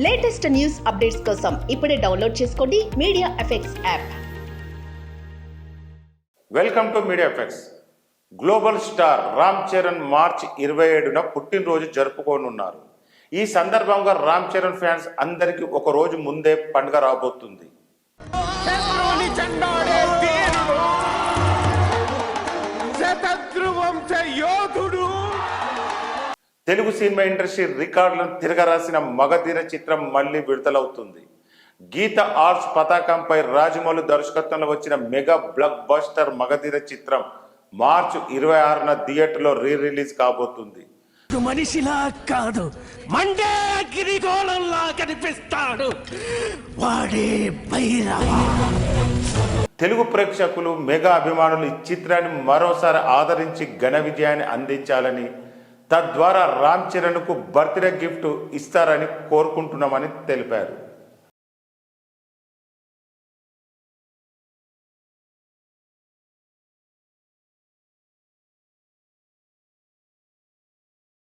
Latest news updates కోసం ఇప్పుడే download చేసుకోండి media effects app. Welcome to media effects. Global star Ram Charan మార్చి 27న పుట్టినరోజు జరుపుకోనున్నారు. ఈ సందర్భంగా రామ్ చరణ్ ఫ్యాన్స్ అందరికీ ఒక రోజు ముందే పండుగ రాబోతుంది. తెలుగు సినిమా ఇండస్ట్రీ రికార్డులను తిరగరాసిన మగధీర చిత్రం మళ్లీ విడుదలవుతుంది. గీత ఆర్ట్స్ పతాకంపై రాజమౌళి దర్శకత్వంలో వచ్చిన మెగా బ్లాక్ బస్టర్ మగధీర చిత్రం మార్చి 26న థియేటర్లో రిలీజ్ కాబోతుంది. మనిషిలా కాదు, మండే అగ్నిగోళంలా కనిపిస్తాడు వాడే భైరవ. తెలుగు ప్రేక్షకులు మెగా అభిమానులు ఈ చిత్రాన్ని మరోసారి ఆదరించి ఘన విజయాన్ని అందించాలని, తద్వారా రామ్ చరణ్కు బర్త్డే గిఫ్ట్ ఇస్తారని కోరుకుంటున్నామని తెలిపారు.